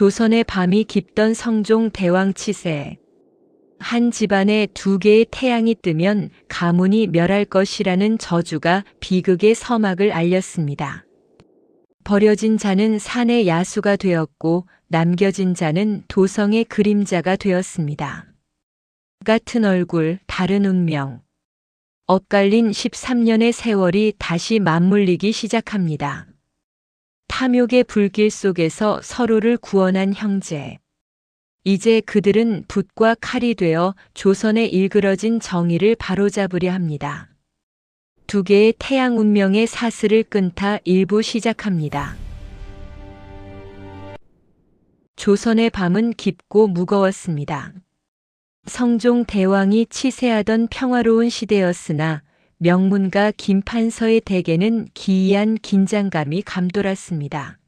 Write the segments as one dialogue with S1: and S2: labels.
S1: 조선의 밤이 깊던 성종 대왕 치세. 한 집안에 두 개의 태양이 뜨면 가문이 멸할 것이라는 저주가 비극의 서막을 알렸습니다. 버려진 자는 산의 야수가 되었고 남겨진 자는 도성의 그림자가 되었습니다. 같은 얼굴, 다른 운명. 엇갈린 13년의 세월이 다시 맞물리기 시작합니다. 탐욕의 불길 속에서 서로를 구원한 형제. 이제 그들은 붓과 칼이 되어 조선에 일그러진 정의를 바로잡으려 합니다. 두 개의 태양 운명의 사슬을 끈타 일부 시작합니다. 조선의 밤은 깊고 무거웠습니다. 성종 대왕이 치세하던 평화로운 시대였으나 명문가 김판서의 댁에는 기이한 긴장감이 감돌았습니다.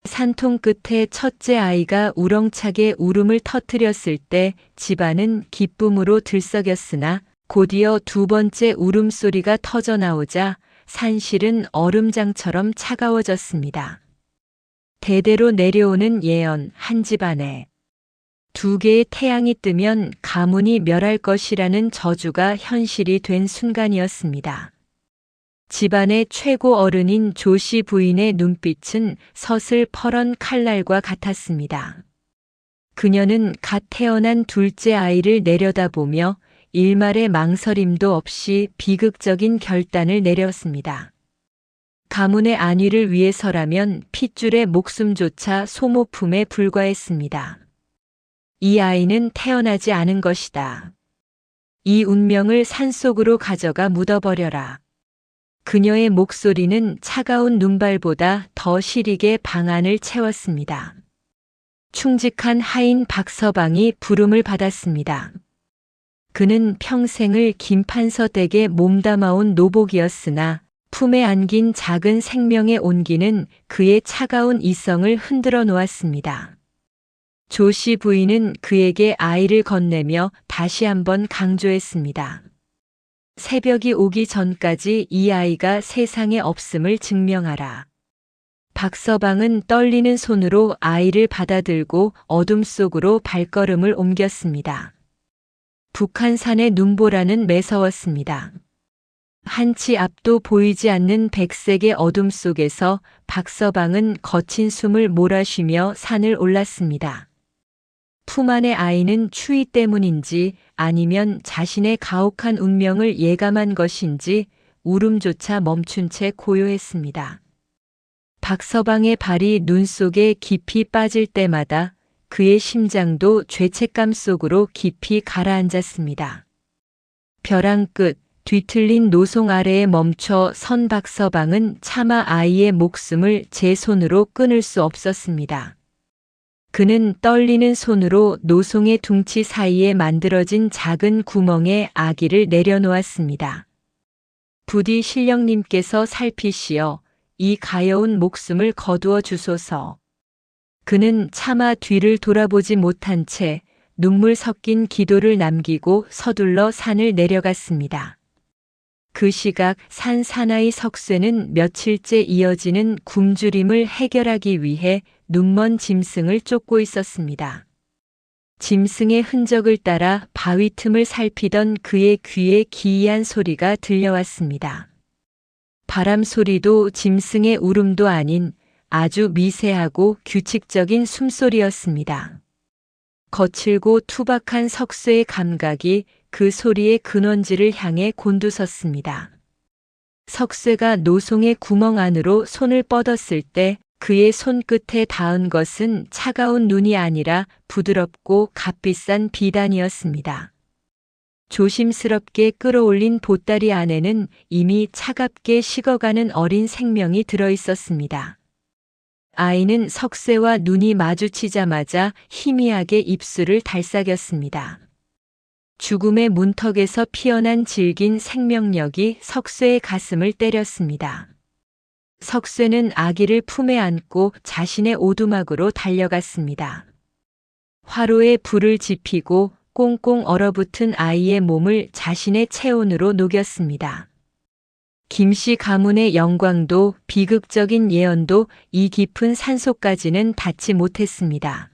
S1: 산통 끝에 첫째 아이가 우렁차게 울음을 터뜨렸을 때 집안은 기쁨으로 들썩였으나 곧이어 두 번째 울음소리가 터져나오자 산실은 얼음장처럼 차가워졌습니다. 대대로 내려오는 예언, 한 집안에 두 개의 태양이 뜨면 가문이 멸할 것이라는 저주가 현실이 된 순간이었습니다. 집안의 최고 어른인 조씨 부인의 눈빛은 서슬퍼런 칼날과 같았습니다. 그녀는 갓 태어난 둘째 아이를 내려다보며 일말의 망설임도 없이 비극적인 결단을 내렸습니다. 가문의 안위를 위해서라면 핏줄의 목숨조차 소모품에 불과했습니다. 이 아이는 태어나지 않은 것이다. 이 운명을 산속으로 가져가 묻어버려라. 그녀의 목소리는 차가운 눈발보다 더 시리게 방안을 채웠습니다. 충직한 하인 박서방이 부름을 받았습니다. 그는 평생을 김판서 댁에 몸담아온 노복이었으나 품에 안긴 작은 생명의 온기는 그의 차가운 이성을 흔들어 놓았습니다. 조씨 부인은 그에게 아이를 건네며 다시 한번 강조했습니다. 새벽이 오기 전까지 이 아이가 세상에 없음을 증명하라. 박서방은 떨리는 손으로 아이를 받아들고 어둠 속으로 발걸음을 옮겼습니다. 북한산의 눈보라는 매서웠습니다. 한치 앞도 보이지 않는 백색의 어둠 속에서 박서방은 거친 숨을 몰아쉬며 산을 올랐습니다. 품 안의 아이는 추위 때문인지 아니면 자신의 가혹한 운명을 예감한 것인지 울음조차 멈춘 채 고요했습니다. 박서방의 발이 눈 속에 깊이 빠질 때마다 그의 심장도 죄책감 속으로 깊이 가라앉았습니다. 벼랑 끝 뒤틀린 노송 아래에 멈춰 선 박서방은 차마 아이의 목숨을 제 손으로 끊을 수 없었습니다. 그는 떨리는 손으로 노송의 둥치 사이에 만들어진 작은 구멍에 아기를 내려놓았습니다. 부디 신령님께서 살피시어 이 가여운 목숨을 거두어 주소서. 그는 차마 뒤를 돌아보지 못한 채 눈물 섞인 기도를 남기고 서둘러 산을 내려갔습니다. 그 시각 산 사나이 석쇠는 며칠째 이어지는 굶주림을 해결하기 위해 눈먼 짐승을 쫓고 있었습니다. 짐승의 흔적을 따라 바위 틈을 살피던 그의 귀에 기이한 소리가 들려왔습니다. 바람 소리도 짐승의 울음도 아닌 아주 미세하고 규칙적인 숨소리였습니다. 거칠고 투박한 석쇠의 감각이 그 소리의 근원지를 향해 곤두섰습니다. 석쇠가 노송의 구멍 안으로 손을 뻗었을 때 그의 손끝에 닿은 것은 차가운 눈이 아니라 부드럽고 값비싼 비단이었습니다. 조심스럽게 끌어올린 보따리 안에는 이미 차갑게 식어가는 어린 생명이 들어 있었습니다. 아이는 석쇠와 눈이 마주치자마자 희미하게 입술을 달싹였습니다. 죽음의 문턱에서 피어난 질긴 생명력이 석쇠의 가슴을 때렸습니다. 석쇠는 아기를 품에 안고 자신의 오두막으로 달려갔습니다. 화로에 불을 지피고 꽁꽁 얼어붙은 아이의 몸을 자신의 체온으로 녹였습니다. 김씨 가문의 영광도 비극적인 예언도 이 깊은 산속까지는 닿지 못했습니다.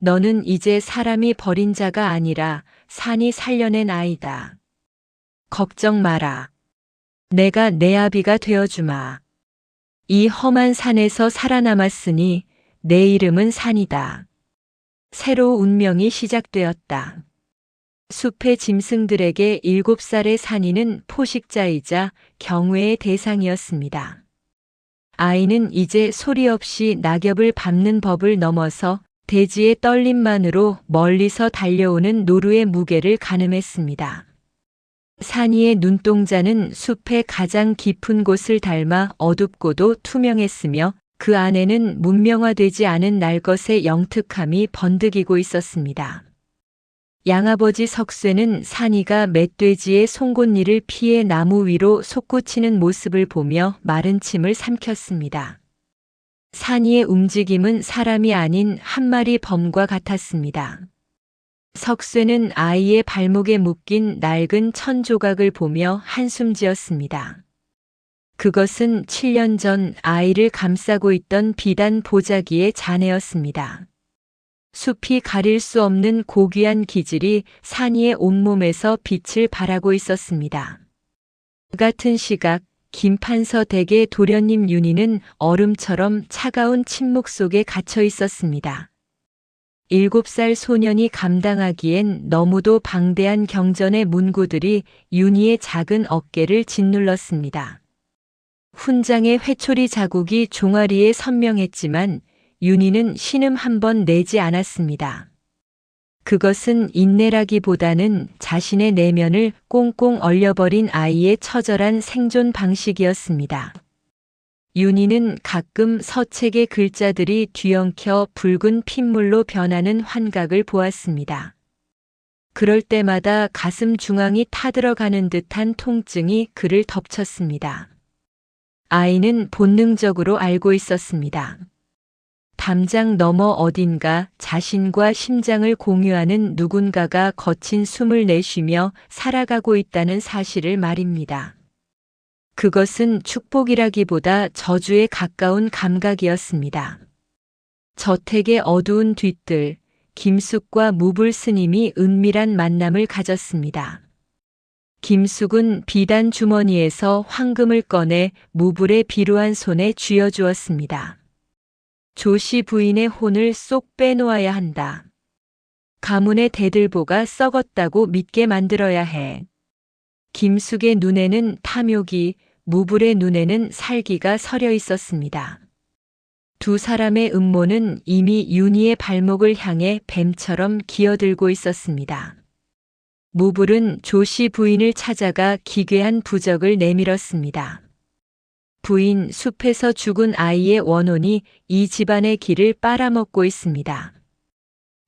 S1: 너는 이제 사람이 버린 자가 아니라 산이 살려낸 아이다. 걱정 마라. 내가 내 아비가 되어주마. 이 험한 산에서 살아남았으니 내 이름은 산이다. 새로 운명이 시작되었다. 숲의 짐승들에게 7살의 산이는 포식자이자 경외의 대상이었습니다. 아이는 이제 소리 없이 낙엽을 밟는 법을 넘어서 대지의 떨림만으로 멀리서 달려오는 노루의 무게를 가늠했습니다. 산이의 눈동자는 숲의 가장 깊은 곳을 닮아 어둡고도 투명했으며 그 안에는 문명화되지 않은 날것의 영특함이 번득이고 있었습니다. 양아버지 석쇠는 산이가 멧돼지의 송곳니를 피해 나무 위로 솟구치는 모습을 보며 마른 침을 삼켰습니다. 산이의 움직임은 사람이 아닌 한 마리 범과 같았습니다. 석쇠는 아이의 발목에 묶인 낡은 천 조각을 보며 한숨 지었습니다. 그것은 7년 전 아이를 감싸고 있던 비단 보자기의 잔해였습니다. 숲이 가릴 수 없는 고귀한 기질이 산이의 온몸에서 빛을 발하고 있었습니다. 그 같은 시각 김판서 댁의 도련님 윤희는 얼음처럼 차가운 침묵 속에 갇혀 있었습니다. 7살 소년이 감당하기엔 너무도 방대한 경전의 문구들이 윤희의 작은 어깨를 짓눌렀습니다. 훈장의 회초리 자국이 종아리에 선명했지만 윤희는 신음 한 번 내지 않았습니다. 그것은 인내라기보다는 자신의 내면을 꽁꽁 얼려버린 아이의 처절한 생존 방식이었습니다. 윤희는 가끔 서책의 글자들이 뒤엉켜 붉은 핏물로 변하는 환각을 보았습니다. 그럴 때마다 가슴 중앙이 타들어가는 듯한 통증이 그를 덮쳤습니다. 아이는 본능적으로 알고 있었습니다. 담장 너머 어딘가 자신과 심장을 공유하는 누군가가 거친 숨을 내쉬며 살아가고 있다는 사실을 말입니다. 그것은 축복이라기보다 저주에 가까운 감각이었습니다. 저택의 어두운 뒤뜰, 김숙과 무불 스님이 은밀한 만남을 가졌습니다. 김숙은 비단 주머니에서 황금을 꺼내 무불의 비루한 손에 쥐어주었습니다. 조씨 부인의 혼을 쏙 빼놓아야 한다. 가문의 대들보가 썩었다고 믿게 만들어야 해. 김숙의 눈에는 탐욕이, 무불의 눈에는 살기가 서려 있었습니다. 두 사람의 음모는 이미 윤희의 발목을 향해 뱀처럼 기어들고 있었습니다. 무불은 조씨 부인을 찾아가 기괴한 부적을 내밀었습니다. 부인, 숲에서 죽은 아이의 원혼이 이 집안의 길을 빨아먹고 있습니다.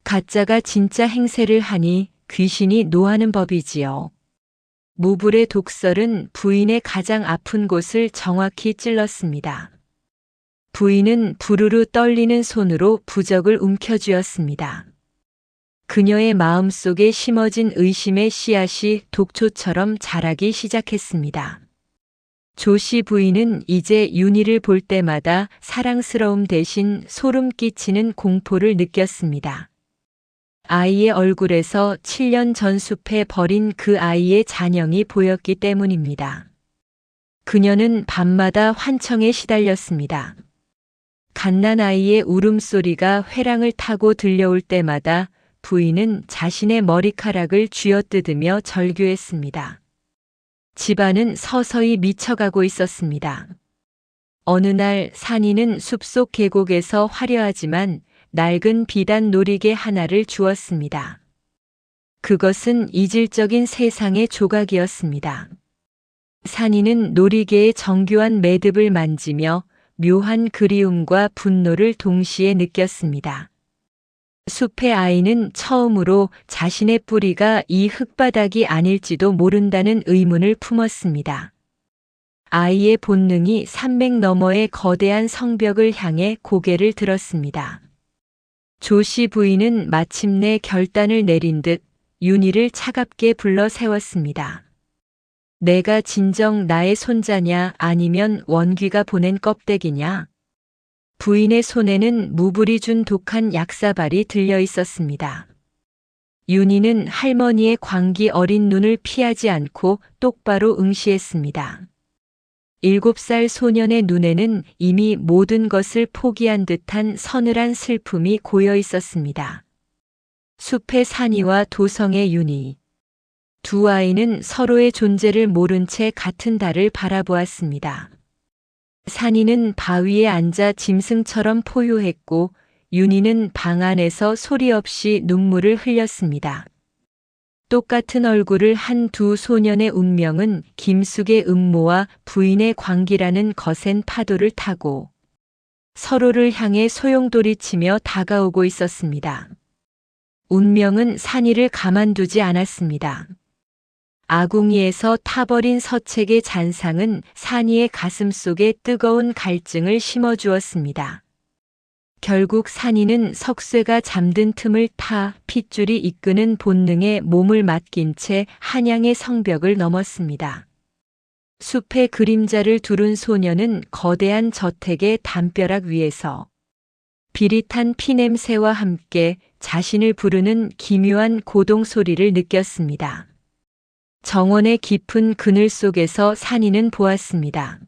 S1: 가짜가 진짜 행세를 하니 귀신이 노하는 법이지요. 무불의 독설은 부인의 가장 아픈 곳을 정확히 찔렀습니다. 부인은 부르르 떨리는 손으로 부적을 움켜쥐었습니다. 그녀의 마음속에 심어진 의심의 씨앗이 독초처럼 자라기 시작했습니다. 조씨 부인은 이제 윤희를 볼 때마다 사랑스러움 대신 소름 끼치는 공포를 느꼈습니다. 아이의 얼굴에서 7년 전 숲에 버린 그 아이의 잔영이 보였기 때문입니다. 그녀는 밤마다 환청에 시달렸습니다. 갓난아이의 울음소리가 회랑을 타고 들려올 때마다 부인은 자신의 머리카락을 쥐어뜯으며 절규했습니다. 집안은 서서히 미쳐가고 있었습니다. 어느 날 산이는 숲속 계곡에서 화려하지만 낡은 비단 놀이개 하나를 주었습니다. 그것은 이질적인 세상의 조각이었습니다. 산이는 놀이개의 정교한 매듭을 만지며 묘한 그리움과 분노를 동시에 느꼈습니다. 숲의 아이는 처음으로 자신의 뿌리가 이 흙바닥이 아닐지도 모른다는 의문을 품었습니다. 아이의 본능이 산맥 너머의 거대한 성벽을 향해 고개를 들었습니다. 조씨 부인은 마침내 결단을 내린 듯 윤희를 차갑게 불러 세웠습니다. 내가 진정 나의 손자냐 아니면 원귀가 보낸 껍데기냐? 부인의 손에는 무불이 준 독한 약사발이 들려 있었습니다. 윤희는 할머니의 광기 어린 눈을 피하지 않고 똑바로 응시했습니다. 7살 소년의 눈에는 이미 모든 것을 포기한 듯한 서늘한 슬픔이 고여 있었습니다. 숲의 산이와 도성의 윤희. 두 아이는 서로의 존재를 모른 채 같은 달을 바라보았습니다. 산이는 바위에 앉아 짐승처럼 포효했고 윤희는 방 안에서 소리 없이 눈물을 흘렸습니다. 똑같은 얼굴을 한 두 소년의 운명은 김숙의 음모와 부인의 광기라는 거센 파도를 타고 서로를 향해 소용돌이치며 다가오고 있었습니다. 운명은 산이를 가만두지 않았습니다. 아궁이에서 타버린 서책의 잔상은 산이의 가슴 속에 뜨거운 갈증을 심어주었습니다. 결국 산이는 석쇠가 잠든 틈을 타 핏줄이 이끄는 본능에 몸을 맡긴 채 한양의 성벽을 넘었습니다. 숲의 그림자를 두른 소녀는 거대한 저택의 담벼락 위에서 비릿한 피냄새와 함께 자신을 부르는 기묘한 고동 소리를 느꼈습니다. 정원의 깊은 그늘 속에서 산이는 보았습니다.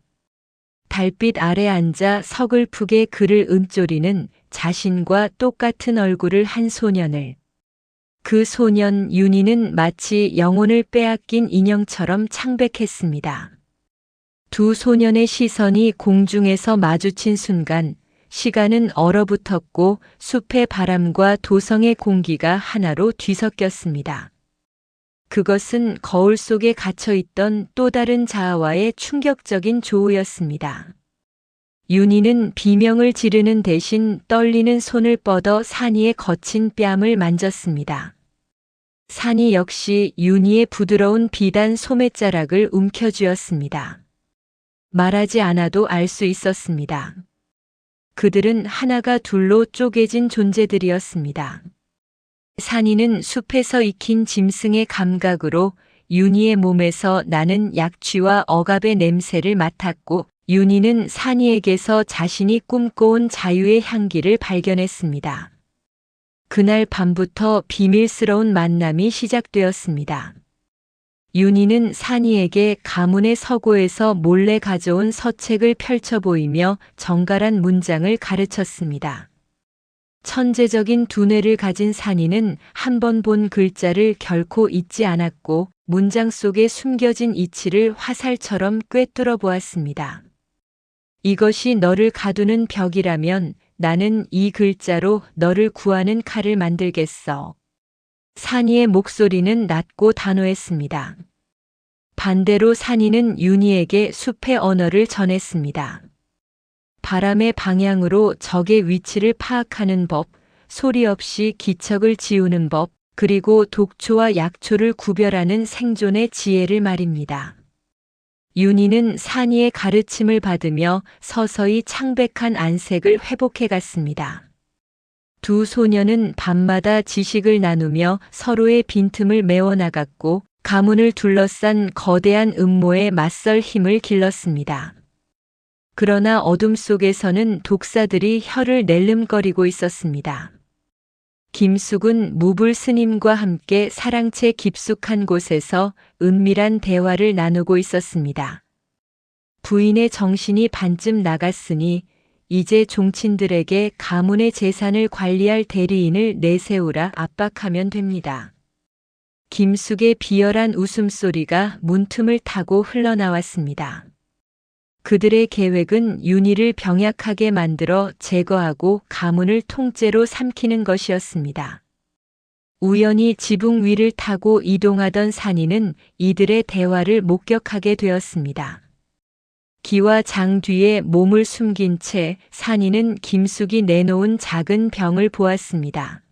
S1: 달빛 아래 앉아 서글프게 그를 은쪼리는 자신과 똑같은 얼굴을 한 소년을. 그 소년 윤희는 마치 영혼을 빼앗긴 인형처럼 창백했습니다. 두 소년의 시선이 공중에서 마주친 순간 시간은 얼어붙었고 숲의 바람과 도성의 공기가 하나로 뒤섞였습니다. 그것은 거울 속에 갇혀있던 또 다른 자아와의 충격적인 조우였습니다. 윤희는 비명을 지르는 대신 떨리는 손을 뻗어 산이의 거친 뺨을 만졌습니다. 산이 역시 윤희의 부드러운 비단 소매자락을 움켜쥐었습니다. 말하지 않아도 알 수 있었습니다. 그들은 하나가 둘로 쪼개진 존재들이었습니다. 산이는 숲에서 익힌 짐승의 감각으로 윤희의 몸에서 나는 약취와 억압의 냄새를 맡았고 윤희는 산이에게서 자신이 꿈꿔온 자유의 향기를 발견했습니다. 그날 밤부터 비밀스러운 만남이 시작되었습니다. 윤희는 산이에게 가문의 서고에서 몰래 가져온 서책을 펼쳐 보이며 정갈한 문장을 가르쳤습니다. 천재적인 두뇌를 가진 산이는 한 번 본 글자를 결코 잊지 않았고 문장 속에 숨겨진 이치를 화살처럼 꿰뚫어 보았습니다. 이것이 너를 가두는 벽이라면 나는 이 글자로 너를 구하는 칼을 만들겠어. 산이의 목소리는 낮고 단호했습니다. 반대로 산이는 윤희에게 숲의 언어를 전했습니다. 바람의 방향으로 적의 위치를 파악하는 법, 소리 없이 기척을 지우는 법, 그리고 독초와 약초를 구별하는 생존의 지혜를 말입니다. 윤희는 산이의 가르침을 받으며 서서히 창백한 안색을 회복해 갔습니다. 두 소녀는 밤마다 지식을 나누며 서로의 빈틈을 메워나갔고 가문을 둘러싼 거대한 음모에 맞설 힘을 길렀습니다. 그러나 어둠 속에서는 독사들이 혀를 낼름거리고 있었습니다. 김숙은 무불 스님과 함께 사랑채 깊숙한 곳에서 은밀한 대화를 나누고 있었습니다. 부인의 정신이 반쯤 나갔으니 이제 종친들에게 가문의 재산을 관리할 대리인을 내세우라 압박하면 됩니다. 김숙의 비열한 웃음소리가 문틈을 타고 흘러나왔습니다. 그들의 계획은 윤희를 병약하게 만들어 제거하고 가문을 통째로 삼키는 것이었습니다. 우연히 지붕 위를 타고 이동하던 산이는 이들의 대화를 목격하게 되었습니다. 기와 장 뒤에 몸을 숨긴 채 산이는 김숙이 내놓은 작은 병을 보았습니다.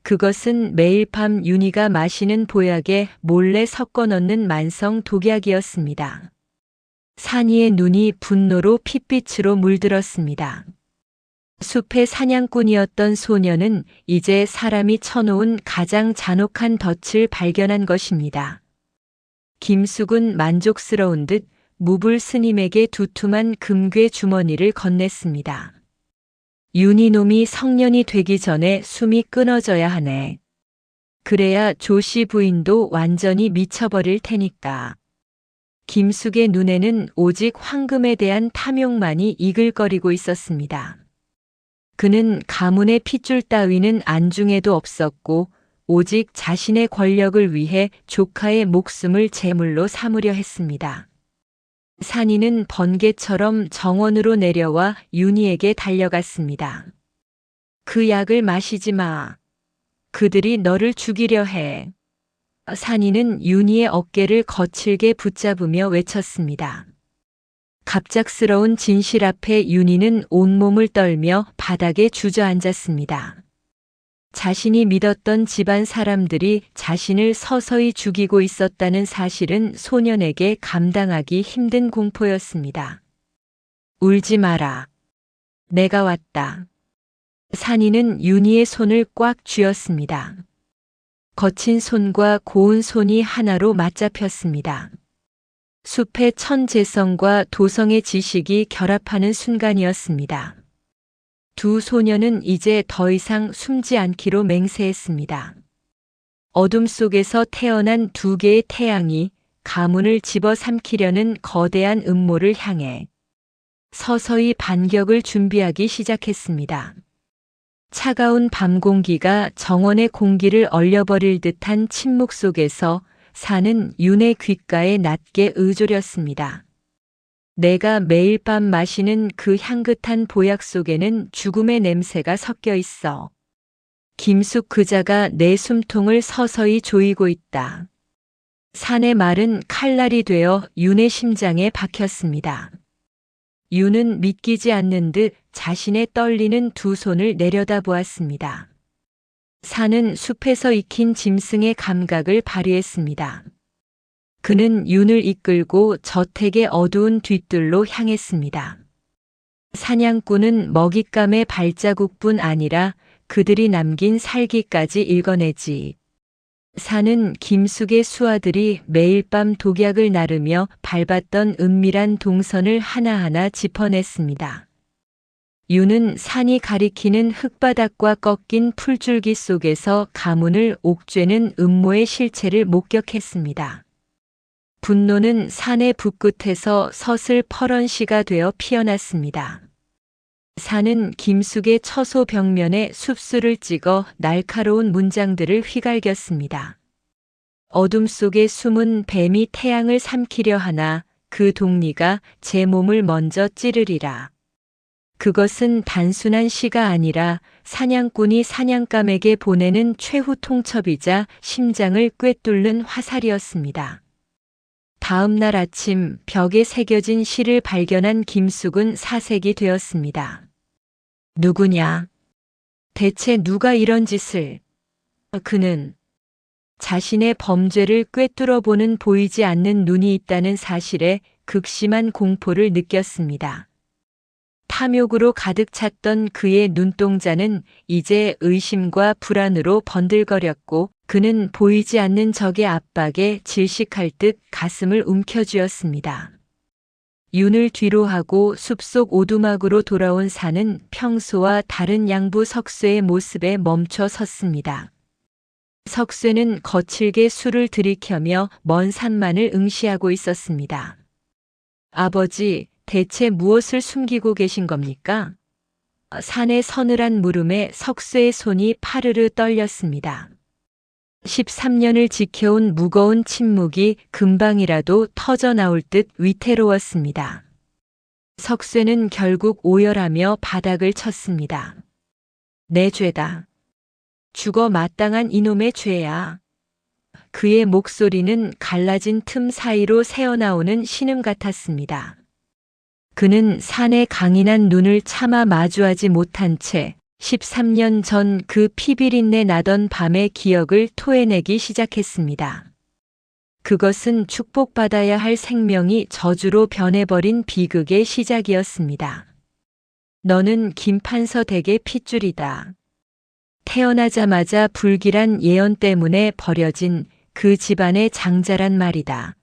S1: 그것은 매일 밤 윤희가 마시는 보약에 몰래 섞어 넣는 만성 독약이었습니다. 산이의 눈이 분노로 핏빛으로 물들었습니다. 숲의 사냥꾼이었던 소녀는 이제 사람이 쳐놓은 가장 잔혹한 덫을 발견한 것입니다. 김숙은 만족스러운 듯 무불 스님에게 두툼한 금괴 주머니를 건넸습니다. 윤희놈이 성년이 되기 전에 숨이 끊어져야 하네. 그래야 조씨 부인도 완전히 미쳐버릴 테니까. 김숙의 눈에는 오직 황금에 대한 탐욕만이 이글거리고 있었습니다. 그는 가문의 핏줄 따위는 안중에도 없었고 오직 자신의 권력을 위해 조카의 목숨을 제물로 삼으려 했습니다. 산이는 번개처럼 정원으로 내려와 윤희에게 달려갔습니다. 그 약을 마시지 마. 그들이 너를 죽이려 해. 산이는 윤희의 어깨를 거칠게 붙잡으며 외쳤습니다. 갑작스러운 진실 앞에 윤희는 온몸을 떨며 바닥에 주저앉았습니다. 자신이 믿었던 집안 사람들이 자신을 서서히 죽이고 있었다는 사실은 소년에게 감당하기 힘든 공포였습니다. 울지 마라. 내가 왔다. 산이는 윤희의 손을 꽉 쥐었습니다. 거친 손과 고운 손이 하나로 맞잡혔습니다. 숲의 천재성과 도성의 지식이 결합하는 순간이었습니다. 두 소녀는 이제 더 이상 숨지 않기로 맹세했습니다. 어둠 속에서 태어난 두 개의 태양이 가문을 집어삼키려는 거대한 음모를 향해 서서히 반격을 준비하기 시작했습니다. 차가운 밤 공기가 정원의 공기를 얼려버릴 듯한 침묵 속에서 산은 윤의 귓가에 낮게 의조렸습니다. 내가 매일 밤 마시는 그 향긋한 보약 속에는 죽음의 냄새가 섞여 있어. 김숙 그자가 내 숨통을 서서히 조이고 있다. 산의 말은 칼날이 되어 윤의 심장에 박혔습니다. 윤은 믿기지 않는 듯 자신의 떨리는 두 손을 내려다보았습니다. 산은 숲에서 익힌 짐승의 감각을 발휘했습니다. 그는 윤을 이끌고 저택의 어두운 뒷뜰로 향했습니다. 사냥꾼은 먹잇감의 발자국뿐 아니라 그들이 남긴 살기까지 읽어내지. 산은 김숙의 수하들이 매일 밤 독약을 나르며 밟았던 은밀한 동선을 하나하나 짚어냈습니다. 윤은 산이 가리키는 흙바닥과 꺾인 풀줄기 속에서 가문을 옥죄는 음모의 실체를 목격했습니다. 분노는 산의 붓끝에서 서슬퍼런시가 되어 피어났습니다. 산은 김숙의 처소 벽면에 숲술을 찍어 날카로운 문장들을 휘갈겼습니다. 어둠 속에 숨은 뱀이 태양을 삼키려 하나 그 독리가 제 몸을 먼저 찌르리라. 그것은 단순한 시가 아니라 사냥꾼이 사냥감에게 보내는 최후 통첩이자 심장을 꿰뚫는 화살이었습니다. 다음 날 아침 벽에 새겨진 시를 발견한 김숙은 사색이 되었습니다. 누구냐? 대체 누가 이런 짓을? 그는 자신의 범죄를 꿰뚫어 보는 보이지 않는 눈이 있다는 사실에 극심한 공포를 느꼈습니다. 탐욕으로 가득 찼던 그의 눈동자는 이제 의심과 불안으로 번들거렸고 그는 보이지 않는 적의 압박에 질식할 듯 가슴을 움켜쥐었습니다. 윤을 뒤로하고 숲속 오두막으로 돌아온 산은 평소와 다른 양부 석쇠의 모습에 멈춰 섰습니다. 석쇠는 거칠게 술을 들이켜며 먼 산만을 응시하고 있었습니다. 아버지, 대체 무엇을 숨기고 계신 겁니까? 산의 서늘한 물음에 석쇠의 손이 파르르 떨렸습니다. 13년을 지켜온 무거운 침묵이 금방이라도 터져나올 듯 위태로웠습니다. 석쇠는 결국 오열하며 바닥을 쳤습니다. 내 죄다. 죽어 마땅한 이놈의 죄야. 그의 목소리는 갈라진 틈 사이로 새어나오는 신음 같았습니다. 그는 산의 강인한 눈을 차마 마주하지 못한 채 13년 전 그 피비린내 나던 밤의 기억을 토해내기 시작했습니다. 그것은 축복받아야 할 생명이 저주로 변해버린 비극의 시작이었습니다. 너는 김판서 댁의 핏줄이다. 태어나자마자 불길한 예언 때문에 버려진 그 집안의 장자란 말이다.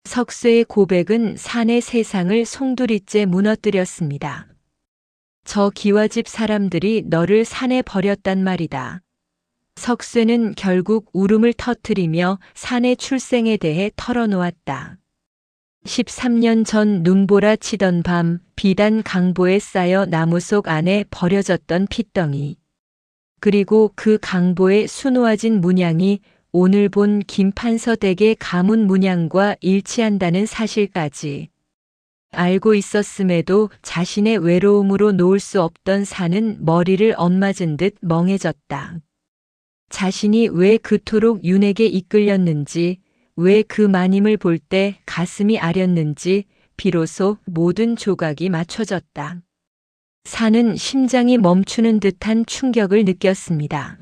S1: 석쇠의 고백은 산의 세상을 송두리째 무너뜨렸습니다. 저 기와집 사람들이 너를 산에 버렸단 말이다. 석쇠는 결국 울음을 터뜨리며 산의 출생에 대해 털어놓았다. 13년 전 눈보라 치던 밤 비단 강보에 쌓여 나무 속 안에 버려졌던 핏덩이. 그리고 그 강보에 수놓아진 문양이 오늘 본 김판서 댁의 가문 문양과 일치한다는 사실까지 알고 있었음에도 자신의 외로움으로 놓을 수 없던 산은 머리를 엇맞은 듯 멍해졌다. 자신이 왜 그토록 윤에게 이끌렸는지, 왜 그 마님을 볼 때 가슴이 아렸는지 비로소 모든 조각이 맞춰졌다. 산은 심장이 멈추는 듯한 충격을 느꼈습니다.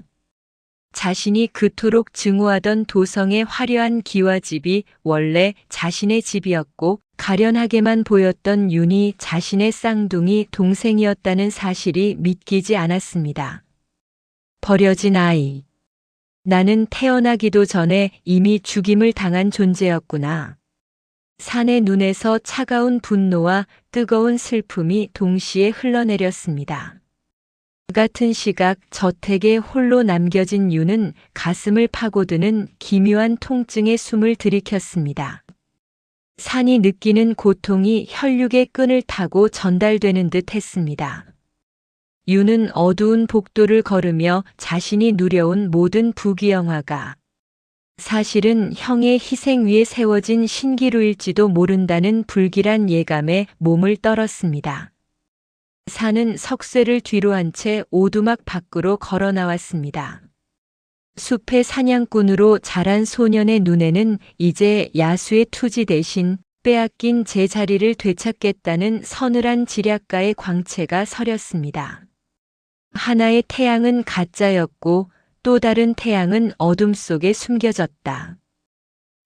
S1: 자신이 그토록 증오하던 도성의 화려한 기와집이 원래 자신의 집이었고 가련하게만 보였던 윤이 자신의 쌍둥이 동생이었다는 사실이 믿기지 않았습니다. 버려진 아이. 나는 태어나기도 전에 이미 죽임을 당한 존재였구나. 산의 눈에서 차가운 분노와 뜨거운 슬픔이 동시에 흘러내렸습니다. 같은 시각 저택에 홀로 남겨진 윤은 가슴을 파고드는 기묘한 통증에 숨을 들이켰습니다. 산이 느끼는 고통이 혈육의 끈을 타고 전달되는 듯 했습니다. 윤은 어두운 복도를 걸으며 자신이 누려온 모든 부귀영화가 사실은 형의 희생 위에 세워진 신기루일지도 모른다는 불길한 예감에 몸을 떨었습니다. 산은 석쇠를 뒤로 한 채 오두막 밖으로 걸어 나왔습니다. 숲의 사냥꾼으로 자란 소년의 눈에는 이제 야수의 투지 대신 빼앗긴 제자리를 되찾겠다는 서늘한 지략가의 광채가 서렸습니다. 하나의 태양은 가짜였고 또 다른 태양은 어둠 속에 숨겨졌다.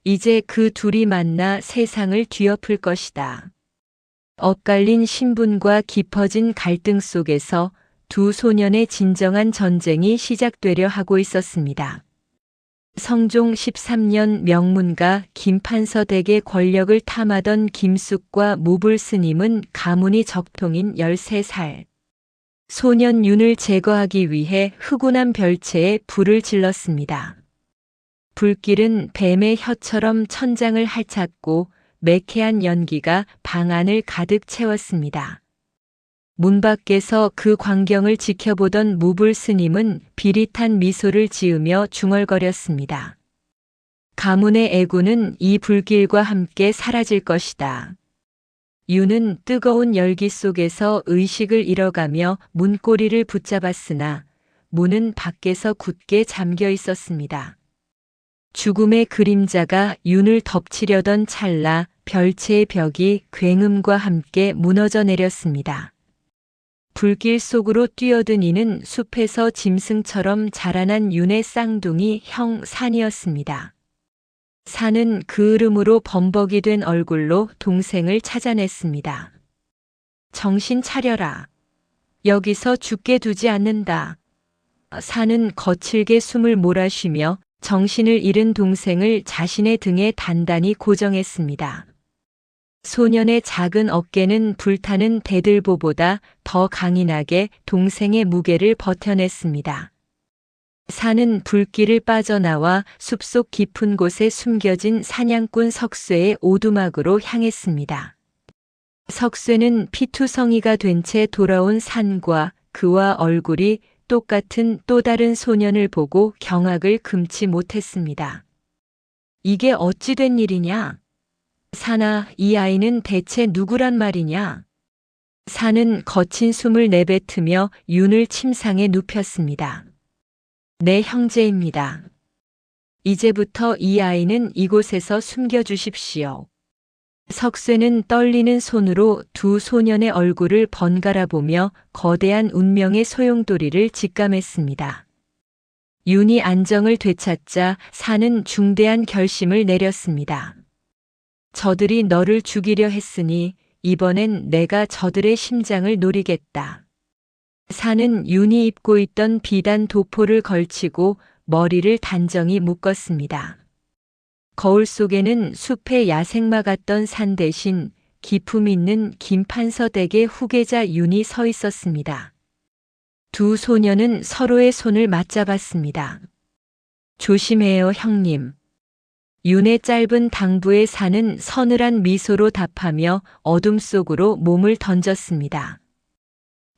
S1: 이제 그 둘이 만나 세상을 뒤엎을 것이다. 엇갈린 신분과 깊어진 갈등 속에서 두 소년의 진정한 전쟁이 시작되려 하고 있었습니다. 성종 13년 명문가 김판서 댁의 권력을 탐하던 김숙과 무불 스님은 가문이 적통인 13살. 소년 윤을 제거하기 위해 흑운한 별채에 불을 질렀습니다. 불길은 뱀의 혀처럼 천장을 핥았고 매캐한 연기가 방 안을 가득 채웠습니다. 문 밖에서 그 광경을 지켜보던 무불 스님은 비릿한 미소를 지으며 중얼거렸습니다. 가문의 애군은 이 불길과 함께 사라질 것이다. 윤은 뜨거운 열기 속에서 의식을 잃어가며 문고리를 붙잡았으나 문은 밖에서 굳게 잠겨 있었습니다. 죽음의 그림자가 윤을 덮치려던 찰나 별채의 벽이 굉음과 함께 무너져 내렸습니다. 불길 속으로 뛰어든 이는 숲에서 짐승처럼 자라난 윤의 쌍둥이 형 산이었습니다. 산은 그을음으로 범벅이 된 얼굴로 동생을 찾아냈습니다. 정신 차려라. 여기서 죽게 두지 않는다. 산은 거칠게 숨을 몰아쉬며 정신을 잃은 동생을 자신의 등에 단단히 고정했습니다. 소년의 작은 어깨는 불타는 대들보보다 더 강인하게 동생의 무게를 버텨냈습니다. 산은 불길을 빠져나와 숲속 깊은 곳에 숨겨진 사냥꾼 석쇠의 오두막으로 향했습니다. 석쇠는 피투성이가 된 채 돌아온 산과 그와 얼굴이 똑같은 또 다른 소년을 보고 경악을 금치 못했습니다. 이게 어찌 된 일이냐? 산아, 이 아이는 대체 누구란 말이냐? 산은 거친 숨을 내뱉으며 윤을 침상에 눕혔습니다. 내 형제입니다. 이제부터 이 아이는 이곳에서 숨겨주십시오. 석쇠는 떨리는 손으로 두 소년의 얼굴을 번갈아 보며 거대한 운명의 소용돌이를 직감했습니다. 윤이 안정을 되찾자 산은 중대한 결심을 내렸습니다. 저들이 너를 죽이려 했으니 이번엔 내가 저들의 심장을 노리겠다. 산은 윤이 입고 있던 비단 도포를 걸치고 머리를 단정히 묶었습니다. 거울 속에는 숲의 야생마 같던 산 대신 기품 있는 김판서댁의 후계자 윤이 서 있었습니다. 두 소녀는 서로의 손을 맞잡았습니다. 조심해요, 형님. 윤의 짧은 당부에 산은 서늘한 미소로 답하며 어둠 속으로 몸을 던졌습니다.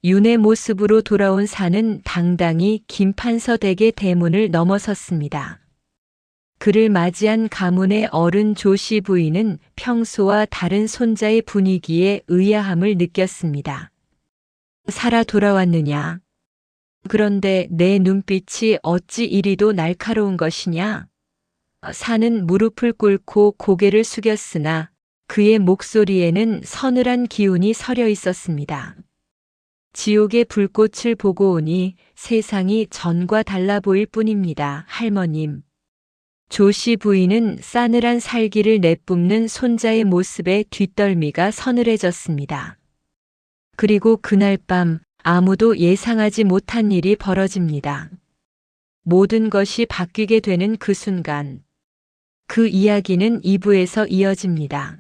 S1: 윤의 모습으로 돌아온 산은 당당히 김판서 댁의 대문을 넘어섰습니다. 그를 맞이한 가문의 어른 조씨 부인은 평소와 다른 손자의 분위기에 의아함을 느꼈습니다. 살아 돌아왔느냐? 그런데 내 눈빛이 어찌 이리도 날카로운 것이냐? 산은 무릎을 꿇고 고개를 숙였으나 그의 목소리에는 서늘한 기운이 서려 있었습니다. 지옥의 불꽃을 보고 오니 세상이 전과 달라 보일 뿐입니다, 할머님. 조씨 부인은 싸늘한 살기를 내뿜는 손자의 모습에 뒷덜미가 서늘해졌습니다. 그리고 그날 밤 아무도 예상하지 못한 일이 벌어집니다. 모든 것이 바뀌게 되는 그 순간, 그 이야기는 2부에서 이어집니다.